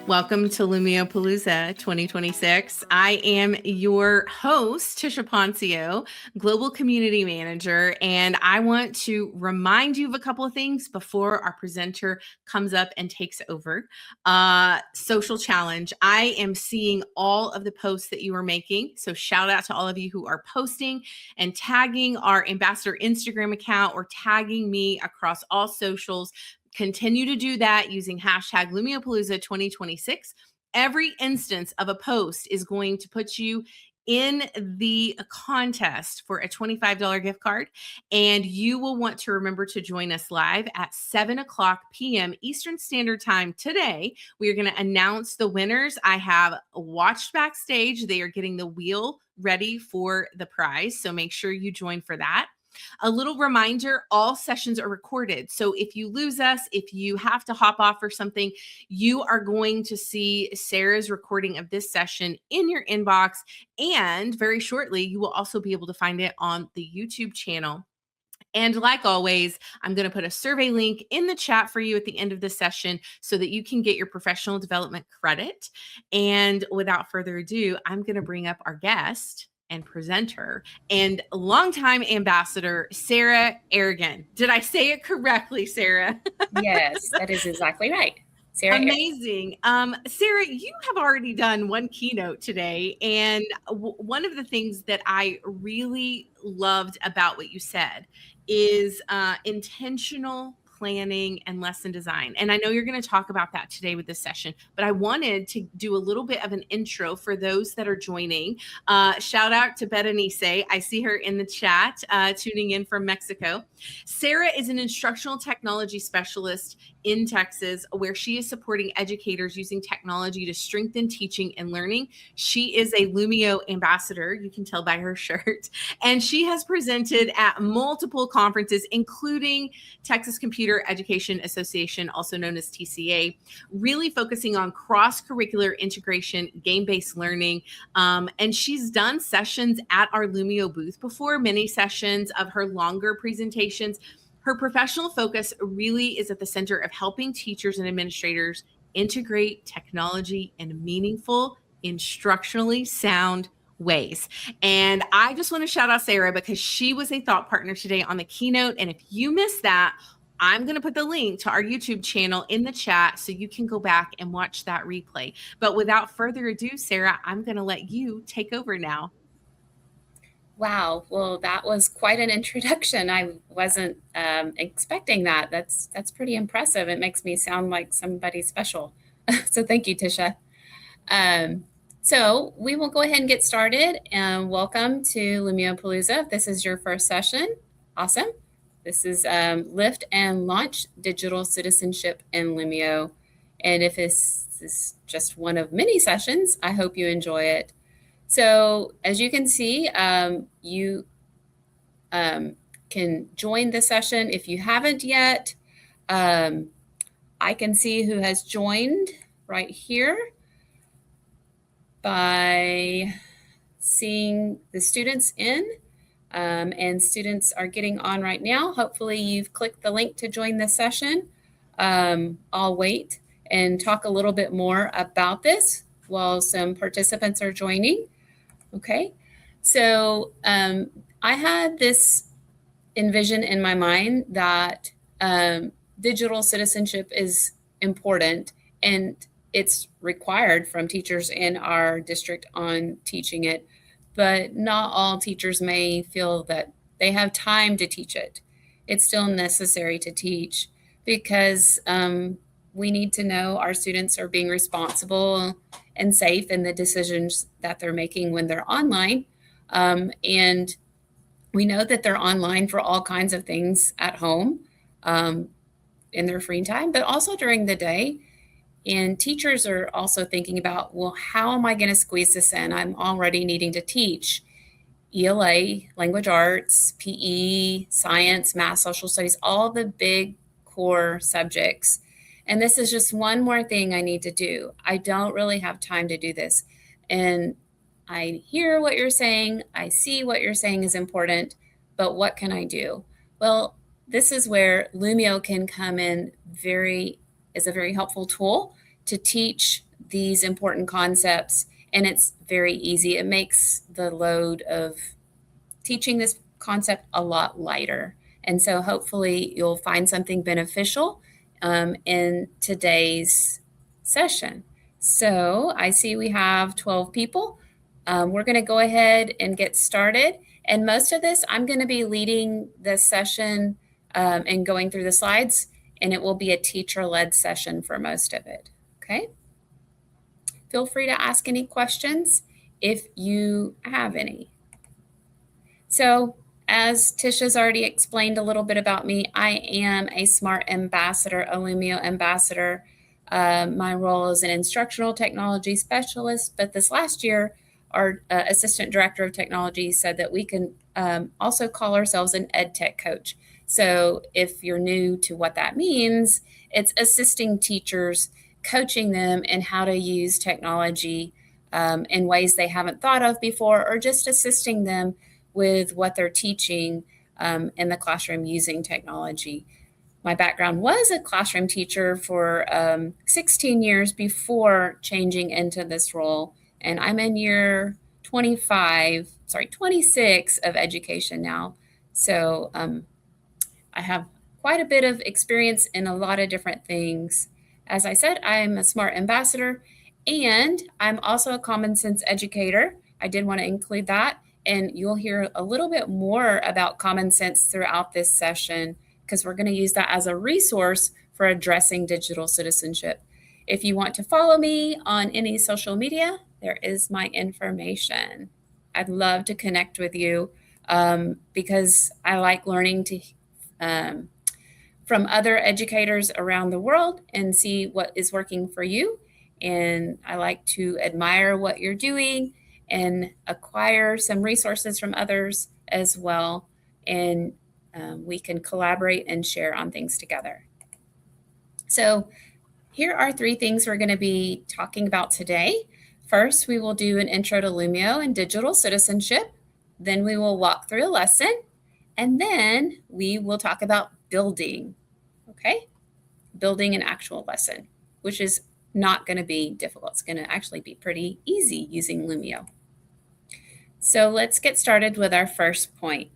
Welcome to Lumio Palooza 2026. I am your host, Tisha Poncio, Global Community Manager, and I want to remind you of a couple of things before our presenter comes up and takes over. Social challenge. I am seeing all of the posts that you are making, so shout out to all of you who are posting and tagging our ambassador Instagram account or tagging me across all socials. Continue to do that using hashtag LumioPalooza 2026. Every instance of a post is going to put you in the contest for a $25 gift card. And you will want to remember to join us live at 7:00 p.m. Eastern Standard Time today. We are going to announce the winners. I have watched backstage. They are getting the wheel ready for the prize. So make sure you join for that. A little reminder, all sessions are recorded. So if you lose us, if you have to hop off or something, you are going to see Sarah's recording of this session in your inbox. And very shortly, you will also be able to find it on the YouTube channel. And like always, I'm going to put a survey link in the chat for you at the end of this session so that you can get your professional development credit. And without further ado, I'm going to bring up our guest and presenter and longtime ambassador, Sarah Arreguin. Did I say it correctly, Sarah? Yes, that is exactly right. Sarah. Amazing. Sarah, you have already done one keynote today. And one of the things that I really loved about what you said is intentional planning and lesson design. And I know you're going to talk about that today with this session, but I wanted to do a little bit of an intro for those that are joining. Shout out to Berenice. I see her in the chat, tuning in from Mexico. Sarah is an instructional technology specialist in Texas, where she is supporting educators using technology to strengthen teaching and learning. She is a Lumio ambassador, you can tell by her shirt, and she has presented at multiple conferences, including Texas Computer Education Association, also known as TCA, really focusing on cross-curricular integration, game-based learning. And she's done sessions at our Lumio booth before, many sessions of her longer presentations. Her professional focus really is at the center of helping teachers and administrators integrate technology in meaningful, instructionally sound ways. And I just want to shout out Sarah because she was a thought partner today on the keynote. And if you missed that, I'm going to put the link to our YouTube channel in the chat so you can go back and watch that replay. But without further ado, Sarah, I'm going to let you take over now. Wow. Well, that was quite an introduction. I wasn't expecting that. That's pretty impressive. It makes me sound like somebody special. So thank you, Tisha. So we will go ahead and get started. And welcome to Lumio Palooza. If this is your first session, awesome. This is Lift and Launch Digital Citizenship in Lumio. And if this is just one of many sessions, I hope you enjoy it. So as you can see, you can join the session. If you haven't yet, I can see who has joined right here by seeing the students in, and students are getting on right now. Hopefully you've clicked the link to join the session. I'll wait and talk a little bit more about this while some participants are joining. Okay, so I had this envision in my mind that digital citizenship is important and it's required from teachers in our district on teaching it, but not all teachers may feel that they have time to teach it. It's still necessary to teach because we need to know our students are being responsible and safe in the decisions that they're making when they're online. And we know that they're online for all kinds of things at home in their free time, but also during the day. And teachers are also thinking about, well, how am I going to squeeze this in? I'm already needing to teach ELA, language arts, PE, science, math, social studies, all the big core subjects. And this is just one more thing I need to do. I don't really have time to do this. And I hear what you're saying. I see what you're saying is important, but what can I do? Well, this is where Lumio can come in is a very helpful tool to teach these important concepts, and it's very easy. It makes the load of teaching this concept a lot lighter. And so hopefully you'll find something beneficial in today's session. So I see we have 12 people. We're going to go ahead and get started. And most of this, I'm going to be leading this session and going through the slides, and it will be a teacher-led session for most of it. Okay? Feel free to ask any questions if you have any. So as Tisha's already explained a little bit about me, I am a SMART ambassador, a Lumio ambassador. My role is an instructional technology specialist, but this last year, our assistant director of technology said that we can also call ourselves an EdTech coach. So if you're new to what that means, it's assisting teachers, coaching them in how to use technology in ways they haven't thought of before, or just assisting them with what they're teaching in the classroom using technology. My background was a classroom teacher for 16 years before changing into this role. And I'm in year 26 of education now. So I have quite a bit of experience in a lot of different things. As I said, I'm a SMART ambassador, and I'm also a common sense educator. I did want to include that. And you'll hear a little bit more about common sense throughout this session, because we're going to use that as a resource for addressing digital citizenship. If you want to follow me on any social media, there is my information. I'd love to connect with you because I like learning from other educators around the world and see what is working for you. And I like to admire what you're doing and acquire some resources from others as well. And we can collaborate and share on things together. So here are 3 things we're going to be talking about today. First, we will do an intro to Lumio and digital citizenship. Then we will walk through a lesson. And then we will talk about building, okay? Building an actual lesson, which is not going to be difficult. It's going to actually be pretty easy using Lumio. So let's get started with our first point,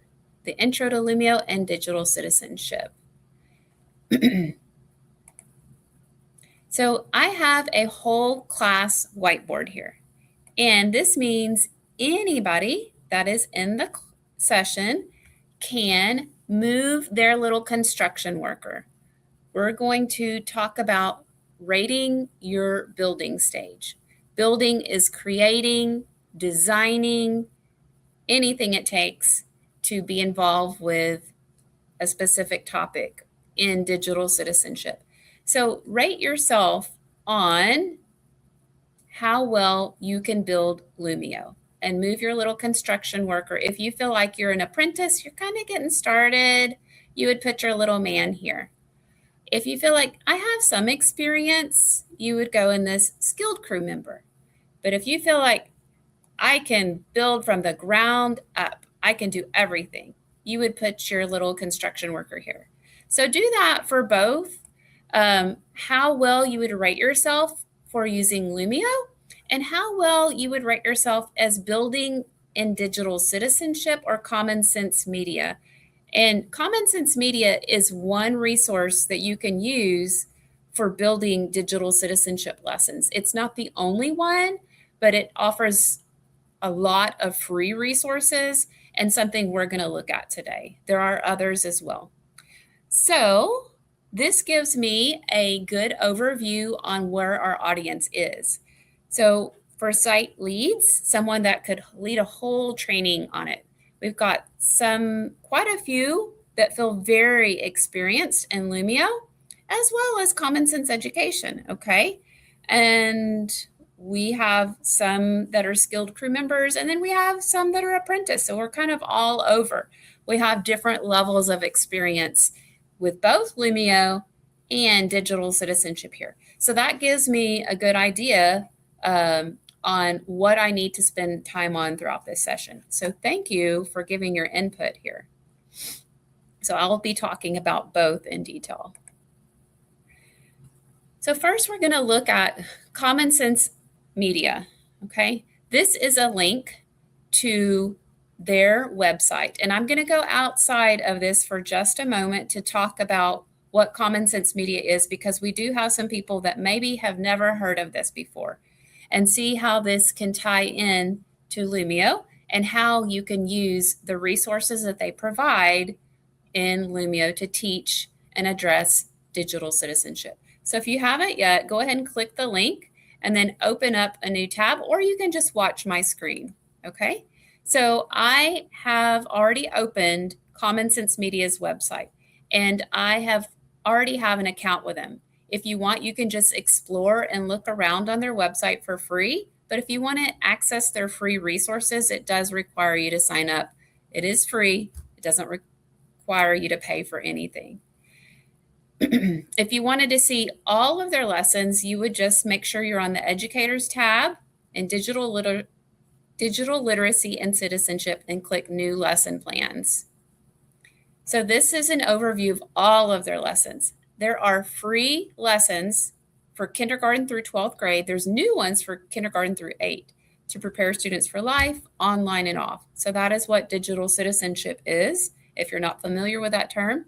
the intro to Lumio and digital citizenship. So I have a whole class whiteboard here, and this means anybody that is in the session can move their little construction worker. We're going to talk about rating your building stage. Building is creating, designing, anything it takes to be involved with a specific topic in digital citizenship. So rate yourself on how well you can build Lumio and move your little construction worker. If you feel like you're an apprentice, you're kind of getting started, you would put your little man here. If you feel like I have some experience, you would go in this skilled crew member. But if you feel like I can build from the ground up, I can do everything, you would put your little construction worker here. So do that for both. How well you would rate yourself for using Lumio, and how well you would rate yourself as building in digital citizenship or common sense media. And common sense media is one resource that you can use for building digital citizenship lessons. It's not the only one, but it offers a lot of free resources and something we're going to look at today. There are others as well. So this gives me a good overview on where our audience is. So for site leads, someone that could lead a whole training on it. We've got quite a few that feel very experienced in Lumio, as well as common sense education, okay? And we have some that are skilled crew members, and then we have some that are apprentice. So we're kind of all over. We have different levels of experience with both Lumio and digital citizenship here. So that gives me a good idea on what I need to spend time on throughout this session. So thank you for giving your input here. So I'll be talking about both in detail. So first, we're going to look at Common Sense Media, okay? This is a link to their website, and I'm going to go outside of this for just a moment to talk about what Common Sense Media is, because we do have some people that maybe have never heard of this before, and see how this can tie in to Lumio and how you can use the resources that they provide in Lumio to teach and address digital citizenship. So if you haven't yet, go ahead and click the link and then open up a new tab, or you can just watch my screen, okay? So I have already opened Common Sense Media's website, and I already have an account with them. If you want, you can just explore and look around on their website for free. But if you want to access their free resources, it does require you to sign up. It is free. It doesn't require you to pay for anything. If you wanted to see all of their lessons, you would just make sure you're on the Educators tab in digital literacy and citizenship and click New Lesson Plans. So this is an overview of all of their lessons. There are free lessons for kindergarten through 12th grade. There's new ones for kindergarten through 8 to prepare students for life, online and off. So that is what digital citizenship is, if you're not familiar with that term.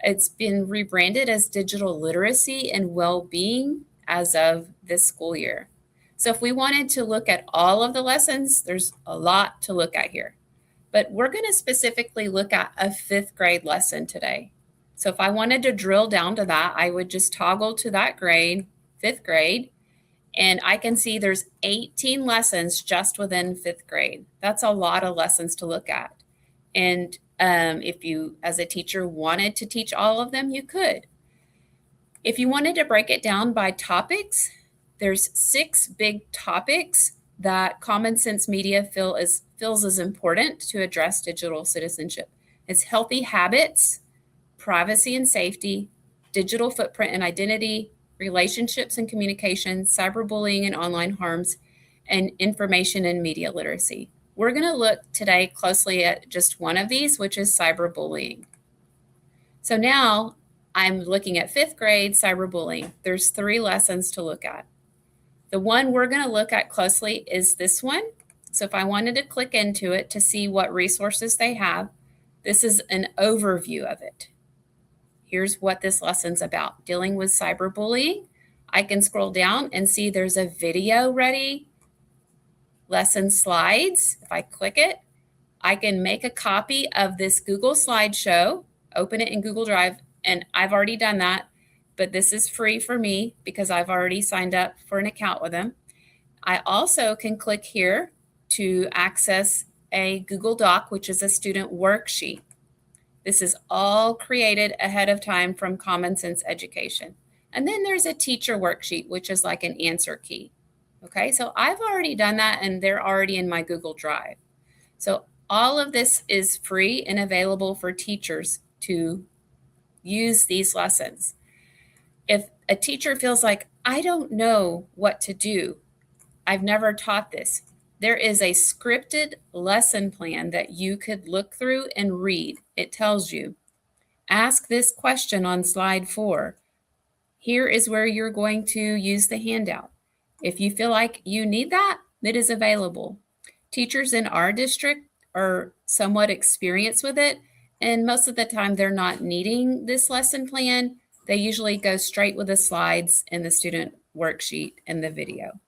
It's been rebranded as digital literacy and well-being as of this school year. So if we wanted to look at all of the lessons, there's a lot to look at here. But we're going to specifically look at a 5th grade lesson today. So if I wanted to drill down to that, I would just toggle to that grade, 5th grade, and I can see there's 18 lessons just within 5th grade. That's a lot of lessons to look at. And if you, as a teacher, wanted to teach all of them, you could. If you wanted to break it down by topics, there's 6 big topics that Common Sense Media feels is important to address digital citizenship. It's healthy habits, privacy and safety, digital footprint and identity, relationships and communication, cyberbullying and online harms, and information and media literacy. We're going to look today closely at just one of these, which is cyberbullying. So now I'm looking at 5th grade cyberbullying. There's 3 lessons to look at. The one we're going to look at closely is this one. So if I wanted to click into it to see what resources they have, this is an overview of it. Here's what this lesson's about, dealing with cyberbullying. I can scroll down and see there's a video ready, lesson slides. If I click it, I can make a copy of this Google slideshow, open it in Google Drive, and I've already done that, but this is free for me because I've already signed up for an account with them. I also can click here to access a Google Doc, which is a student worksheet. This is all created ahead of time from Common Sense Education. And then there's a teacher worksheet, which is like an answer key. Okay, so I've already done that and they're already in my Google Drive. So all of this is free and available for teachers to use these lessons. If a teacher feels like, I don't know what to do, I've never taught this, there is a scripted lesson plan that you could look through and read. It tells you, ask this question on slide 4. Here is where you're going to use the handout. If you feel like you need that, it is available. Teachers in our district are somewhat experienced with it, and most of the time they're not needing this lesson plan. They usually go straight with the slides and the student worksheet and the video.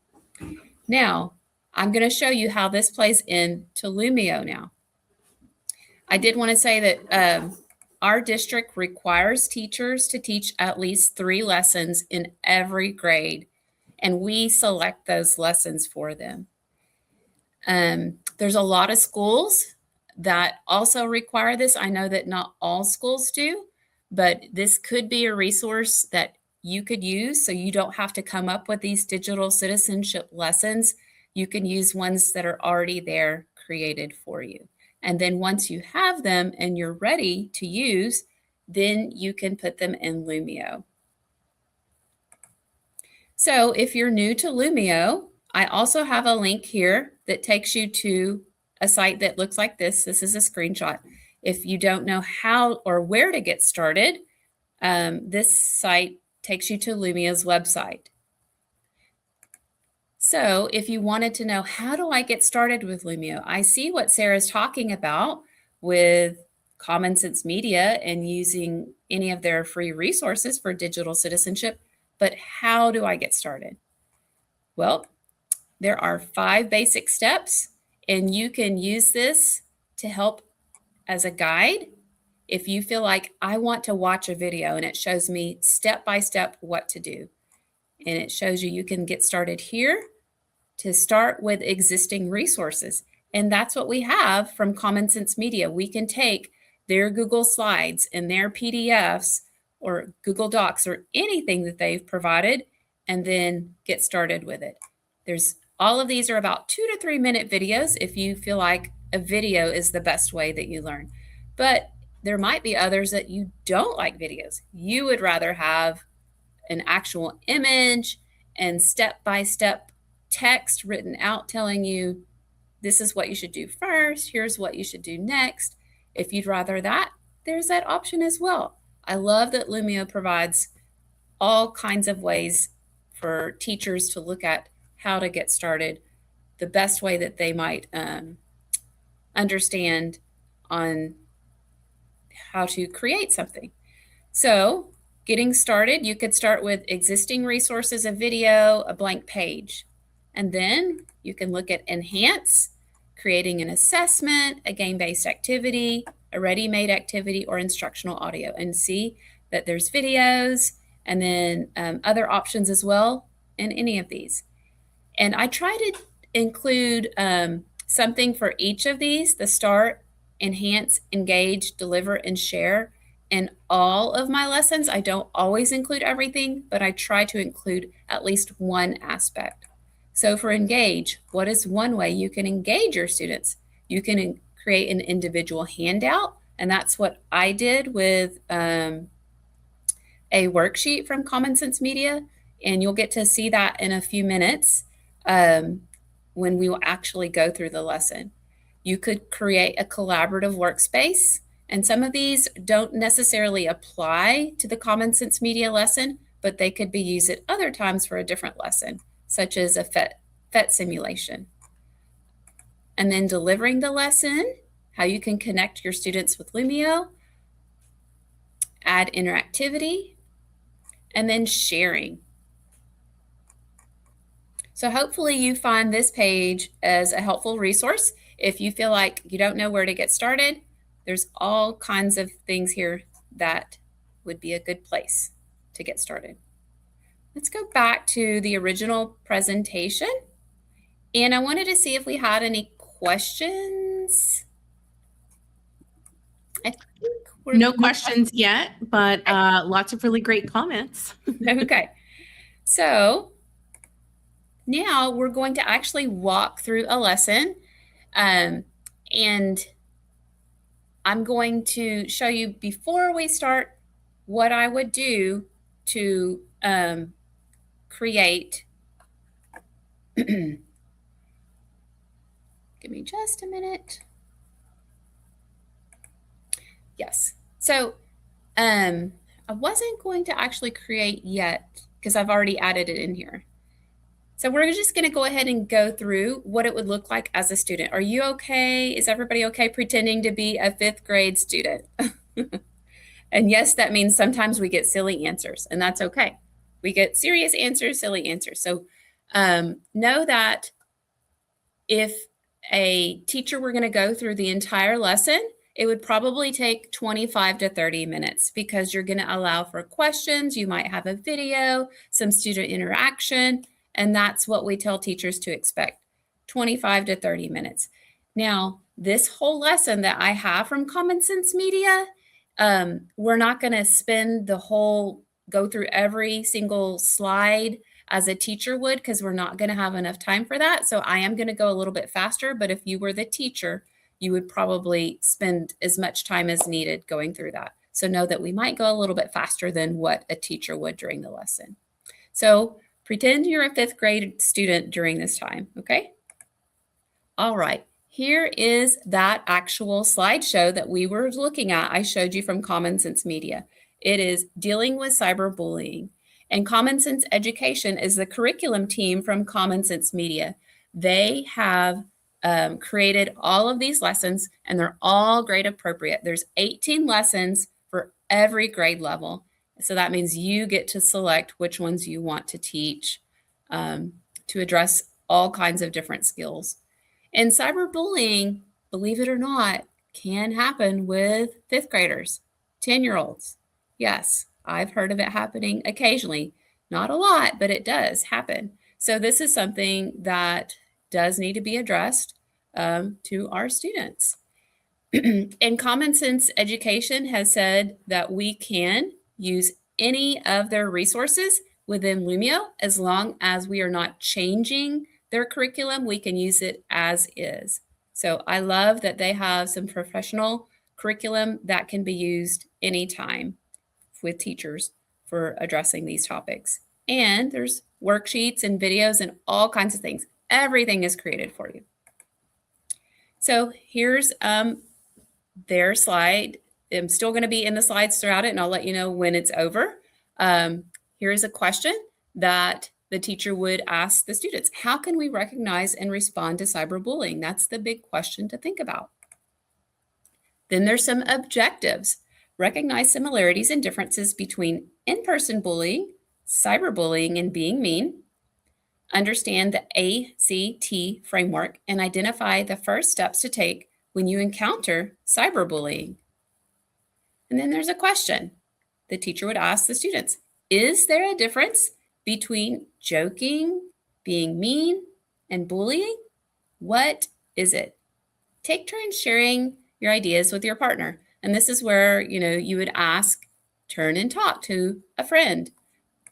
Now, I'm going to show you how this plays into Lumio now. I did want to say that our district requires teachers to teach at least 3 lessons in every grade, and we select those lessons for them. There's a lot of schools that also require this. I know that not all schools do, but this could be a resource that you could use so you don't have to come up with these digital citizenship lessons. You can use ones that are already there created for you. And then once you have them and you're ready to use, then you can put them in Lumio. So if you're new to Lumio, I also have a link here that takes you to a site that looks like this. This is a screenshot. If you don't know how or where to get started, this site takes you to Lumio's website. So if you wanted to know, how do I get started with Lumio? I see what Sarah's talking about with Common Sense Media and using any of their free resources for digital citizenship, but how do I get started? Well, there are 5 basic steps, and you can use this to help as a guide. If you feel like I want to watch a video and it shows me step by step what to do, and it shows you can get started here to start with existing resources. And that's what we have from Common Sense Media. We can take their Google Slides and their PDFs or Google Docs or anything that they've provided and then get started with it. All of these are about 2 to 3 minute videos if you feel like a video is the best way that you learn. But there might be others that you don't like videos. You would rather have an actual image and step-by-step text written out telling you this is what you should do first, here's what you should do next. If you'd rather that, there's that option as well. I love that Lumio provides all kinds of ways for teachers to look at how to get started, the best way that they might understand on how to create something. So getting started, you could start with existing resources, a video, a blank page. And then you can look at enhance, creating an assessment, a game-based activity, a ready-made activity, or instructional audio, and see that there's videos and then other options as well in any of these. And I try to include something for each of these: the start, enhance, engage, deliver, and share. In all of my lessons, I don't always include everything, but I try to include at least one aspect. So for engage, what is one way you can engage your students? You can create an individual handout, and that's what I did with a worksheet from Common Sense Media, and you'll get to see that in a few minutes when we will actually go through the lesson. You could create a collaborative workspace, and some of these don't necessarily apply to the Common Sense Media lesson, but they could be used at other times for a different lesson, such as a PhET simulation. And then delivering the lesson, how you can connect your students with Lumio, add interactivity, and then sharing. So hopefully you find this page as a helpful resource. If you feel like you don't know where to get started, there's all kinds of things here that would be a good place to get started. Let's go back to the original presentation. And I wanted to see if we had any questions. I think no questions yet, but lots of really great comments. Okay. So now we're going to actually walk through a lesson, and I'm going to show you before we start what I would do to create. Give me just a minute. Yes. So I wasn't going to actually create yet because I've already added it in here. So we're just going to go ahead and go through what it would look like as a student. Are you okay? Is everybody okay pretending to be a 5th grade student? And yes, that means sometimes we get silly answers, and that's okay. We get serious answers, silly answers. So know that if a teacher were going to go through the entire lesson, it would probably take 25 to 30 minutes because you're going to allow for questions. You might have a video, some student interaction, and that's what we tell teachers to expect, 25 to 30 minutes. Now, this whole lesson that I have from Common Sense Media, we're not going to go through every single slide as a teacher would, because we're not going to have enough time for that. So I am going to go a little bit faster, but if you were the teacher, you would probably spend as much time as needed going through that. So know that we might go a little bit faster than what a teacher would during the lesson. So pretend you're a 5th grade student during this time, okay? All right. Here is that actual slideshow that we were looking at. I showed you from Common Sense Media. It is dealing with cyberbullying. And Common Sense Education is the curriculum team from Common Sense Media. They have created all of these lessons, and they're all grade appropriate. There's 18 lessons for every grade level. So that means you get to select which ones you want to teach to address all kinds of different skills. And cyberbullying, believe it or not, can happen with fifth graders, 10-year-olds. Yes, I've heard of it happening occasionally. Not a lot, but it does happen. So this is something that does need to be addressed to our students. And Common Sense Education has said that we can use any of their resources within Lumio as long as we are not changing their curriculum. We can use it as is. So I love that they have some professional curriculum that can be used anytime with teachers for addressing these topics. And there's worksheets and videos and all kinds of things. Everything is created for you. So here's their slide. I'm still going to be in the slides throughout it, and I'll let you know when it's over. Here's a question that the teacher would ask the students. How can we recognize and respond to cyberbullying? That's the big question to think about. Then there's some objectives. Recognize similarities and differences between in-person bullying, cyberbullying, and being mean. Understand the ACT framework and identify the first steps to take when you encounter cyberbullying. And then there's a question the teacher would ask the students. Is there a difference between joking, being mean, and bullying? What is it? Take turns sharing your ideas with your partner. And this is where, you would ask, turn and talk to a friend.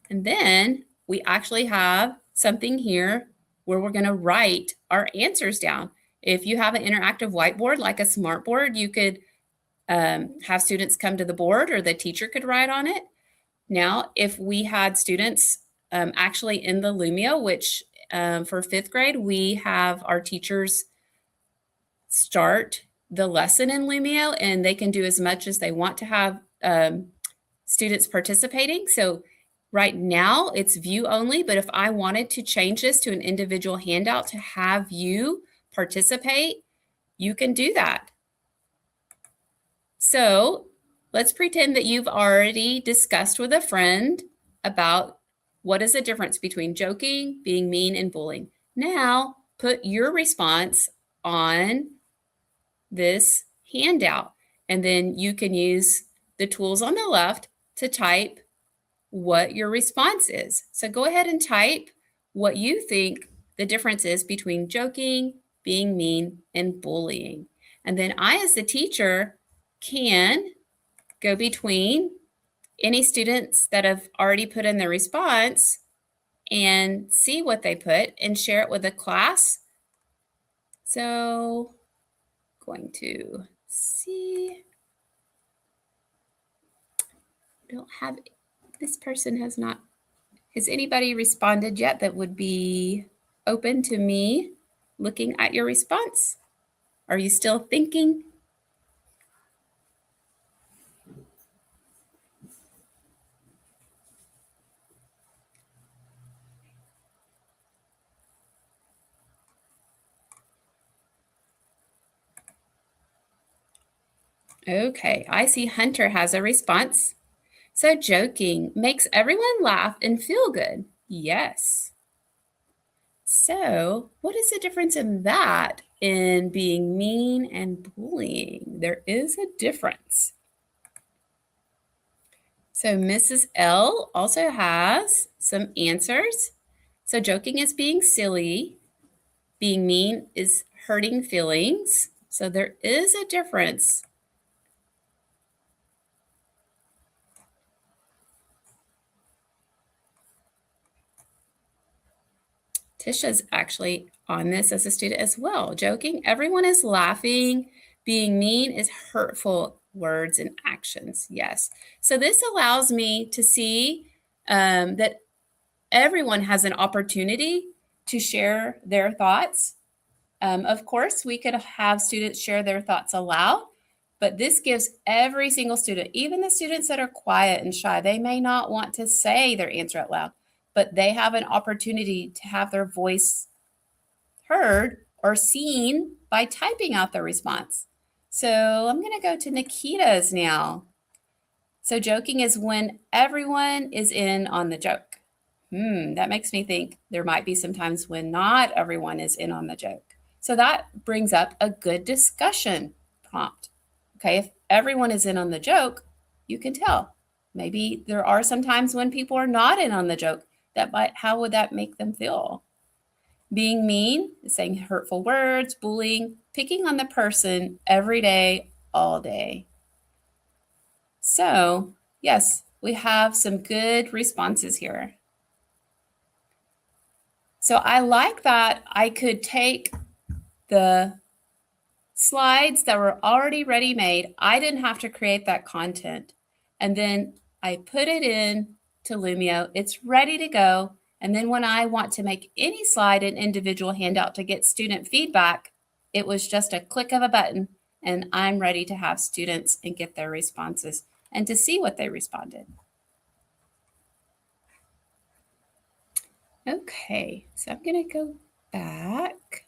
And then we actually have something here where we're going to write our answers down. If you have an interactive whiteboard like a smart board, you could have students come to the board, or the teacher could write on it. Now, if we had students actually in the Lumio, which for fifth grade, we have our teachers start the lesson in Lumio, and they can do as much as they want to have students participating. So right now it's view only, but if I wanted to change this to an individual handout to have you participate, you can do that. So let's pretend that you've already discussed with a friend about what is the difference between joking, being mean, and bullying. Now put your response on this handout, and then you can use the tools on the left to type what your response is. So go ahead and type what you think the difference is between joking, being mean, and bullying. And then I, as the teacher, can go between any students that have already put in their response and see what they put and share it with the class. So going to see, don't have, this person has not, has anybody responded yet that would be open to me looking at your response? Are you still thinking? Okay, I see Hunter has a response. So joking makes everyone laugh and feel good. Yes. So what is the difference in that in being mean and bullying? There is a difference. So Mrs. L also has some answers. So joking is being silly. Being mean is hurting feelings. So there is a difference. Tisha's actually on this as a student as well. Joking, everyone is laughing. Being mean is hurtful words and actions. Yes. So this allows me to see that everyone has an opportunity to share their thoughts. Of course, we could have students share their thoughts aloud, but this gives every single student, even the students that are quiet and shy, they may not want to say their answer out loud, but they have an opportunity to have their voice heard or seen by typing out the response. So I'm going to go to Nikita's now. So joking is when everyone is in on the joke. That makes me think there might be some times when not everyone is in on the joke. So that brings up a good discussion prompt. Okay, if everyone is in on the joke, you can tell. Maybe there are some times when people are not in on the joke. How would that make them feel? Being mean is saying hurtful words, bullying, picking on the person every day, all day. So, yes, we have some good responses here. So I like that I could take the slides that were already ready-made. I didn't have to create that content. And then I put it in to Lumio. It's ready to go. And then when I want to make any slide an individual handout to get student feedback, it was just a click of a button and I'm ready to have students and get their responses and to see what they responded. Okay, so I'm going to go back.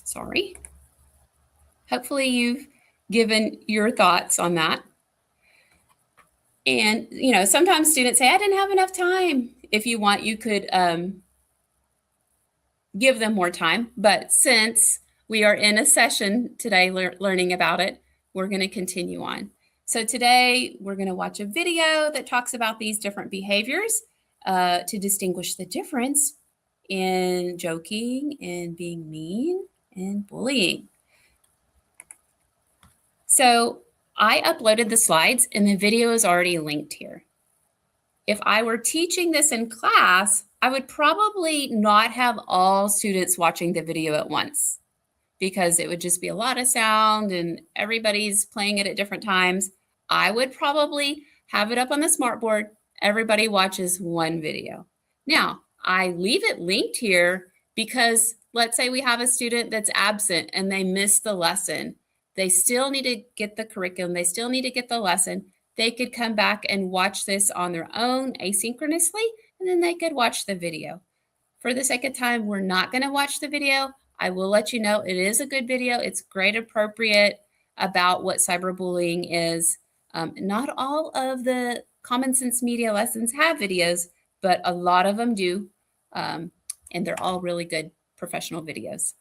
Sorry. Hopefully you've given your thoughts on that. And, sometimes students say, I didn't have enough time. If you want, you could give them more time. But since we are in a session today learning about it, we're going to continue on. So today we're going to watch a video that talks about these different behaviors to distinguish the difference in joking and being mean and bullying. So I uploaded the slides and the video is already linked here. If I were teaching this in class, I would probably not have all students watching the video at once because it would just be a lot of sound and everybody's playing it at different times. I would probably have it up on the smartboard. Everybody watches one video. Now, I leave it linked here because let's say we have a student that's absent and they missed the lesson. They still need to get the curriculum. They still need to get the lesson. They could come back and watch this on their own asynchronously, and then they could watch the video. For the sake of time, we're not going to watch the video. I will let you know it is a good video. It's great, appropriate about what cyberbullying is. Not all of the Common Sense Media lessons have videos, but a lot of them do, and they're all really good professional videos.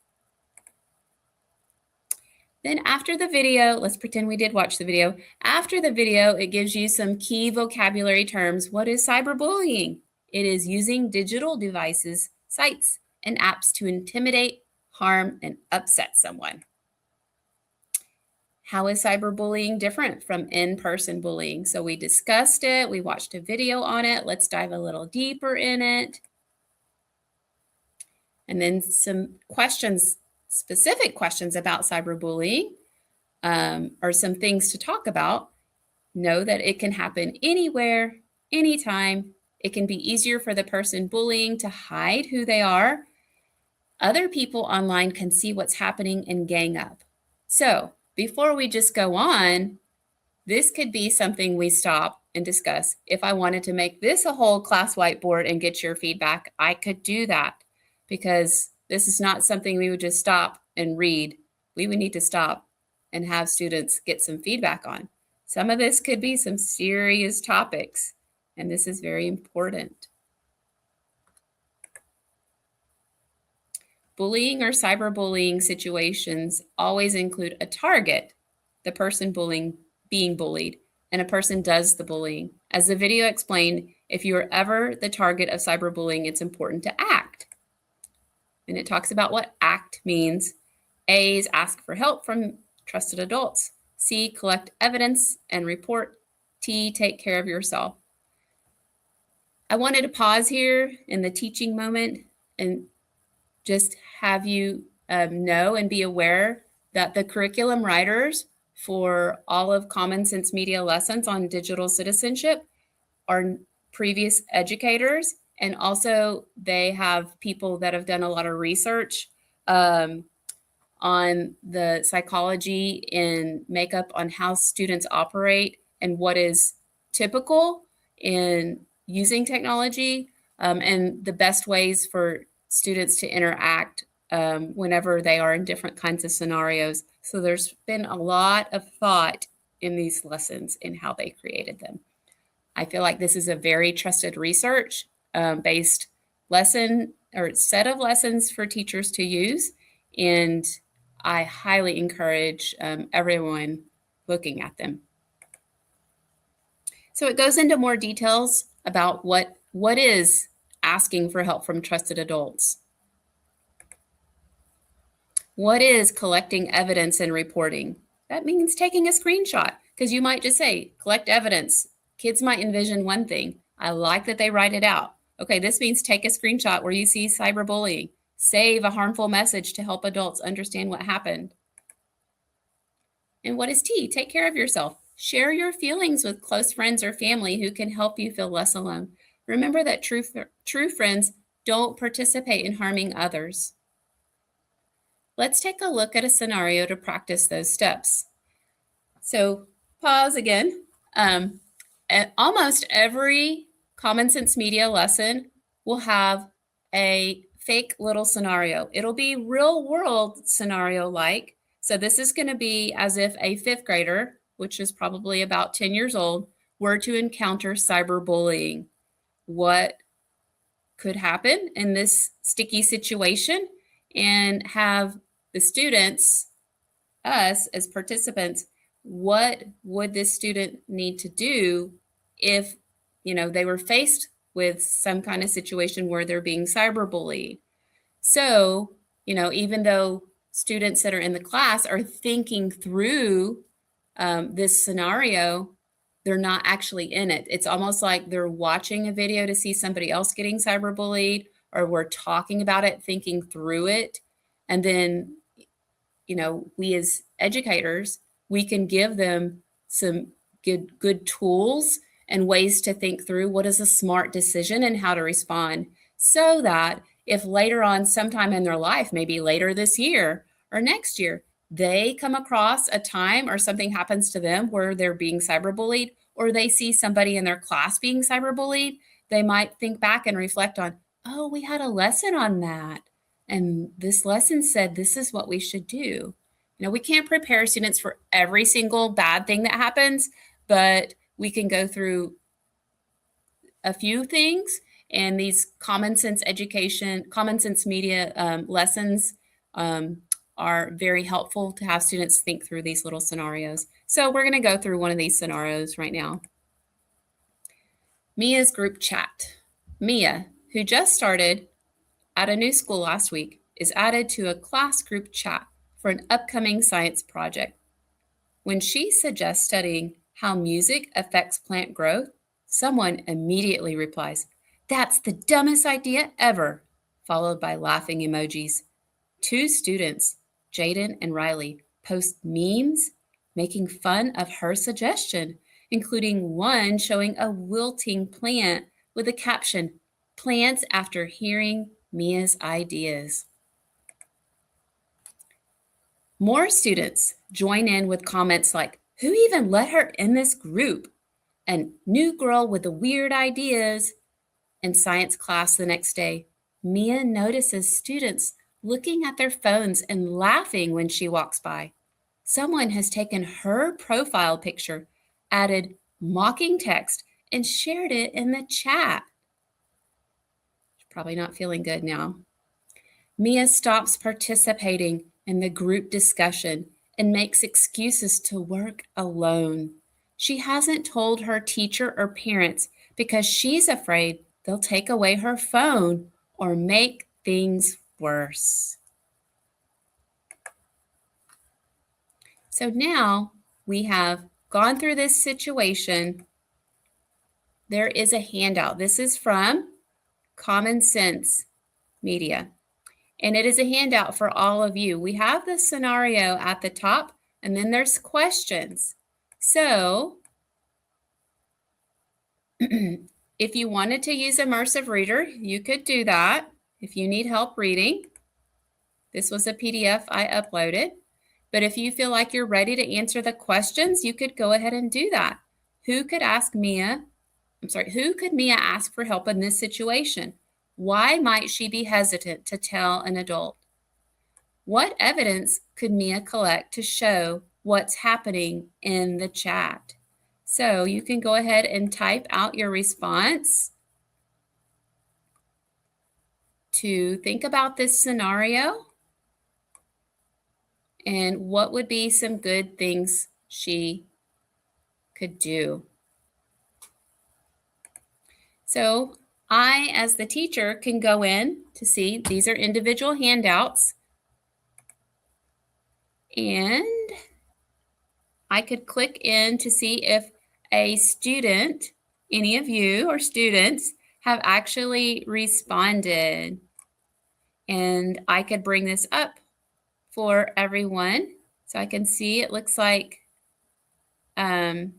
Then after the video, let's pretend we did watch the video. After the video, it gives you some key vocabulary terms. What is cyberbullying? It is using digital devices, sites, and apps to intimidate, harm, and upset someone. How is cyberbullying different from in-person bullying? So we discussed it. We watched a video on it. Let's dive a little deeper in it. And then some questions, specific questions about cyberbullying, or some things to talk about. Know that it can happen anywhere, anytime. It can be easier for the person bullying to hide who they are. Other people online can see what's happening and gang up. So before we just go on, this could be something we stop and discuss. If I wanted to make this a whole class whiteboard and get your feedback, I could do that because this is not something we would just stop and read. We would need to stop and have students get some feedback on. Some of this could be some serious topics, and this is very important. Bullying or cyberbullying situations always include a target, the person being bullied, and a person does the bullying. As the video explained, if you are ever the target of cyberbullying, it's important to act. And it talks about what ACT means. A is ask for help from trusted adults. C, collect evidence and report. T, take care of yourself. I wanted to pause here in the teaching moment and just have you know and be aware that the curriculum writers for all of Common Sense Media lessons on digital citizenship are previous educators, and also they have people that have done a lot of research on the psychology and makeup on how students operate and what is typical in using technology, and the best ways for students to interact whenever they are in different kinds of scenarios. So there's been a lot of thought in these lessons and how they created them. I feel like this is a very trusted research based lesson or set of lessons for teachers to use. And I highly encourage everyone looking at them. So it goes into more details about what is asking for help from trusted adults. What is collecting evidence and reporting? That means taking a screenshot, because you might just say, collect evidence. Kids might envision one thing. I like that they write it out. Okay, this means take a screenshot where you see cyberbullying. Save a harmful message to help adults understand what happened. And what is T? Take care of yourself. Share your feelings with close friends or family who can help you feel less alone. Remember that true friends don't participate in harming others. Let's take a look at a scenario to practice those steps. So pause again. Almost every Common Sense Media lesson will have a fake little scenario. It'll be real world scenario like. So this is going to be as if a fifth grader, which is probably about 10 years old, were to encounter cyberbullying. What could happen in this sticky situation, and have the students, us as participants, what would this student need to do if, they were faced with some kind of situation where they're being cyberbullied? So, even though students that are in the class are thinking through this scenario, they're not actually in it. It's almost like they're watching a video to see somebody else getting cyberbullied, or we're talking about it, thinking through it. And then, we as educators, we can give them some good tools and ways to think through what is a smart decision and how to respond, so that if later on, sometime in their life, maybe later this year or next year, they come across a time or something happens to them where they're being cyberbullied, or they see somebody in their class being cyberbullied, they might think back and reflect on, oh, we had a lesson on that. And this lesson said, this is what we should do. We can't prepare students for every single bad thing that happens, but we can go through a few things. And these common sense media lessons are very helpful to have students think through these little scenarios. So we're going to go through one of these scenarios right now. Mia's group chat. Mia, who just started at a new school last week, is added to a class group chat for an upcoming science project. When she suggests studying how music affects plant growth, someone immediately replies, "That's the dumbest idea ever," followed by laughing emojis. Two students, Jaden and Riley, post memes making fun of her suggestion, including one showing a wilting plant with the caption, "Plants after hearing Mia's ideas." More students join in with comments like, "Who even let her in this group?" and "New girl with the weird ideas." In science class the next day, Mia notices students looking at their phones and laughing when she walks by. Someone has taken her profile picture, added mocking text, and shared it in the chat. She's probably not feeling good now. Mia stops participating in the group discussion and makes excuses to work alone. She hasn't told her teacher or parents because she's afraid they'll take away her phone or make things worse. So now we have gone through this situation. There is a handout. This is from Common Sense Media, and it is a handout for all of you. We have the scenario at the top, and then there's questions. So If you wanted to use Immersive Reader, you could do that if you need help reading. This was a PDF I uploaded. But if you feel like you're ready to answer the questions, you could go ahead and do that. Who could Mia ask for help in this situation? Why might she be hesitant to tell an adult? What evidence could Mia collect to show what's happening in the chat? So you can go ahead and type out your response to think about this scenario and what would be some good things she could do. So I, as the teacher, can go in to see these are individual handouts, and I could click in to see if a student, any of you or students, have actually responded. And I could bring this up for everyone so I can see. It looks like Berenice.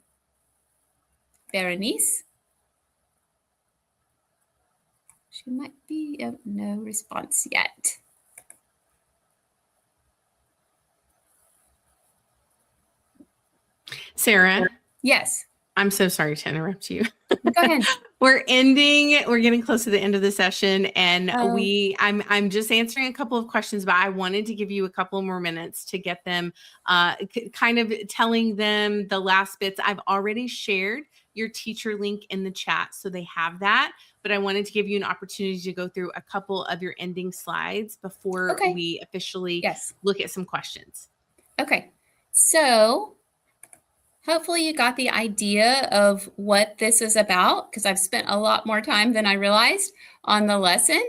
She might be no response yet. Sarah? Yes. I'm so sorry to interrupt you. Go ahead. We're getting close to the end of the session, and I'm just answering a couple of questions, but I wanted to give you a couple more minutes to get them kind of telling them the last bits. I've already shared your teacher link in the chat, so they have that, but I wanted to give you an opportunity to go through a couple of your ending slides before we officially look at some questions. Okay, so hopefully you got the idea of what this is about, because I've spent a lot more time than I realized on the lesson.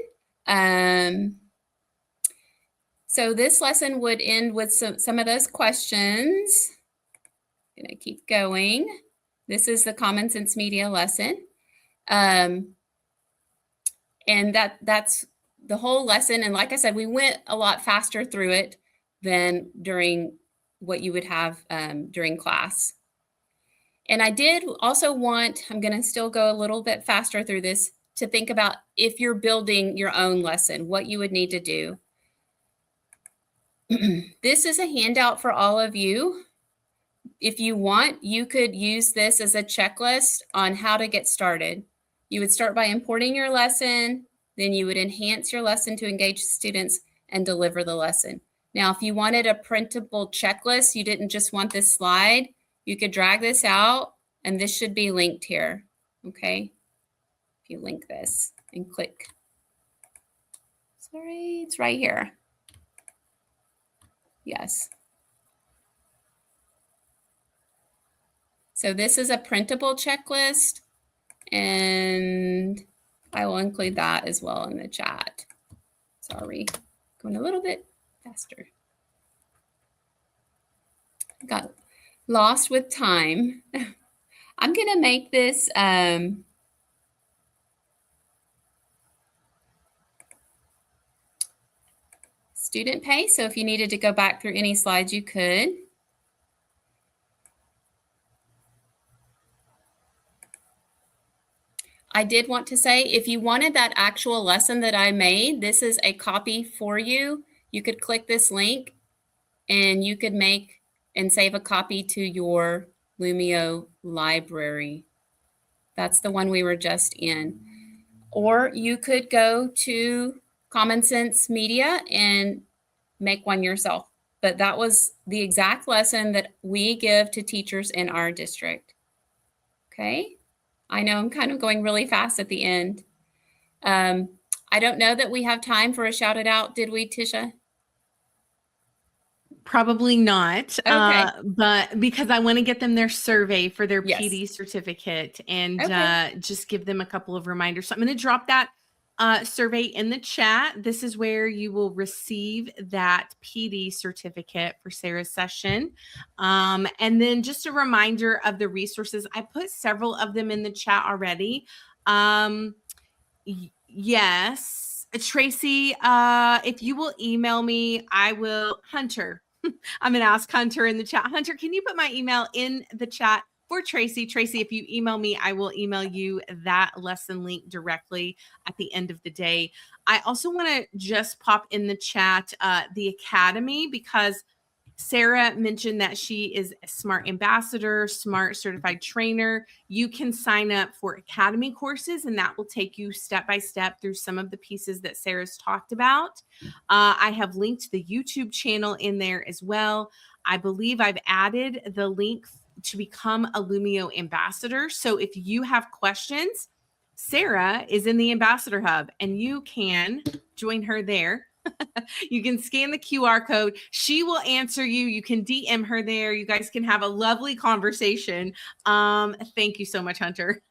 So this lesson would end with some of those questions. I'm gonna keep going. This is the Common Sense Media lesson. And that's the whole lesson. And like I said, we went a lot faster through it than during what you would have during class. And I did also want, I'm going to still go a little bit faster through this, to think about if you're building your own lesson, what you would need to do. This is a handout for all of you. If you want, you could use this as a checklist on how to get started. You would start by importing your lesson, then you would enhance your lesson to engage students and deliver the lesson. Now, if you wanted a printable checklist, you didn't just want this slide, you could drag this out, and this should be linked here, okay? If you link this and click. Sorry, it's right here. Yes. So this is a printable checklist, and I will include that as well in the chat. Sorry, going a little bit faster. Got lost with time. I'm going to make this student pay. So if you needed to go back through any slides, you could. I did want to say, if you wanted that actual lesson that I made, this is a copy for you. You could click this link and you could make and save a copy to your Lumio library. That's the one we were just in. Or you could go to Common Sense Media and make one yourself. But that was the exact lesson that we give to teachers in our district. Okay, I know I'm kind of going really fast at the end. I don't know that we have time for a shout it out, did we, Tisha? Probably not, okay. But because I want to get them their survey for their PD certificate and just give them a couple of reminders. So I'm going to drop that survey in the chat. This is where you will receive that PD certificate for Sarah's session. And then just a reminder of the resources. I put several of them in the chat already. Yes, Tracy, if you will email me, I will, Hunter. I'm going to ask Hunter in the chat. Hunter, can you put my email in the chat for Tracy. Tracy, if you email me, I will email you that lesson link directly at the end of the day. I also want to just pop in the chat the Academy, because Sarah mentioned that she is a SMART ambassador, SMART certified trainer. You can sign up for Academy courses, and that will take you step by step through some of the pieces that Sarah's talked about. I have linked the YouTube channel in there as well. I believe I've added the link to become a Lumio ambassador. So if you have questions, Sarah is in the Ambassador Hub, and you can join her there. You can scan the QR code. She will answer you. You can DM her there. You guys can have a lovely conversation. Thank you so much, Hunter.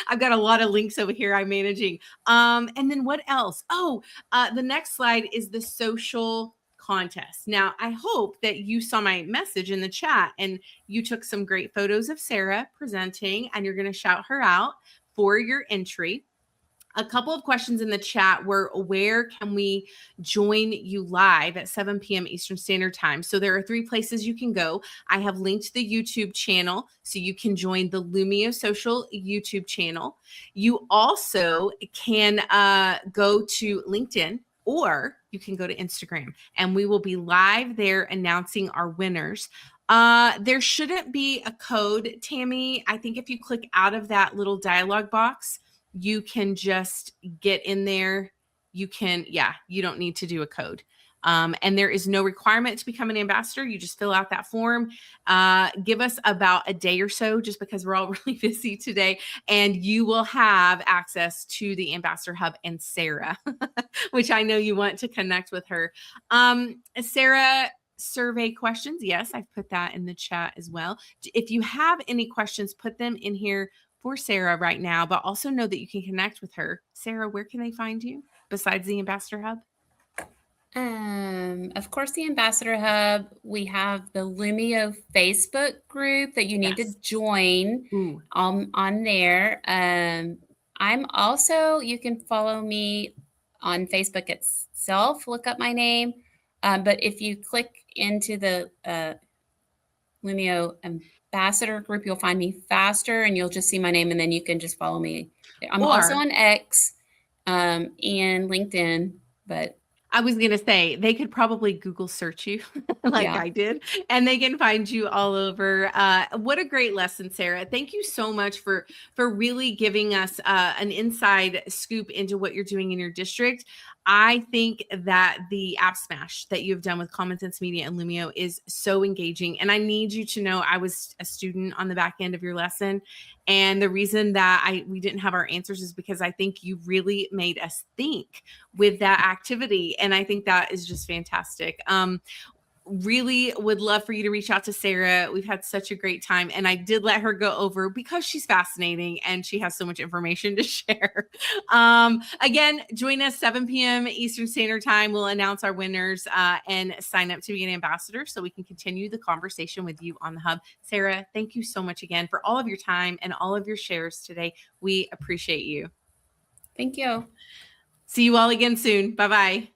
I've got a lot of links over here I'm managing. And then what else? Oh, the next slide is the social contest. Now, I hope that you saw my message in the chat and you took some great photos of Sarah presenting, and you're going to shout her out for your entry. A couple of questions in the chat were, where can we join you live at 7 p.m. Eastern Standard Time? So there are 3 places you can go. I have linked the YouTube channel, so you can join the Lumio Social YouTube channel. You also can go to LinkedIn, or you can go to Instagram, and we will be live there announcing our winners. There shouldn't be a code, Tammy. I think if you click out of that little dialog box, you can just get in there. You don't need to do a code. And there is no requirement to become an ambassador. You just fill out that form. Give us about a day or so, just because we're all really busy today, and you will have access to the Ambassador Hub and Sarah, which I know you want to connect with her. Sarah, survey questions. Yes, I've put that in the chat as well. If you have any questions, put them in here for Sarah right now, but also know that you can connect with her. Sarah, where can they find you besides the Ambassador Hub? Of course, the Ambassador Hub. We have the Lumio Facebook group that you need to join on there. I'm also, you can follow me on Facebook itself, look up my name. But if you click into the Lumio Ambassador group, you'll find me faster, and you'll just see my name, and then you can just follow me. I'm also on X and LinkedIn, but I was going to say, they could probably Google search you like I did, and they can find you all over. What a great lesson, Sarah. Thank you so much for really giving us an inside scoop into what you're doing in your district. I think that the app smash that you've done with Common Sense Media and Lumio is so engaging. And I need you to know, I was a student on the back end of your lesson. And the reason that we didn't have our answers is because I think you really made us think with that activity. And I think that is just fantastic. Really would love for you to reach out to Sarah. We've had such a great time, and I did let her go over because she's fascinating and she has so much information to share. Again, join us 7 p.m. Eastern Standard Time. We'll announce our winners and sign up to be an ambassador so we can continue the conversation with you on the Hub. Sarah, thank you so much again for all of your time and all of your shares today. We appreciate you. Thank you. See you all again soon. Bye-bye.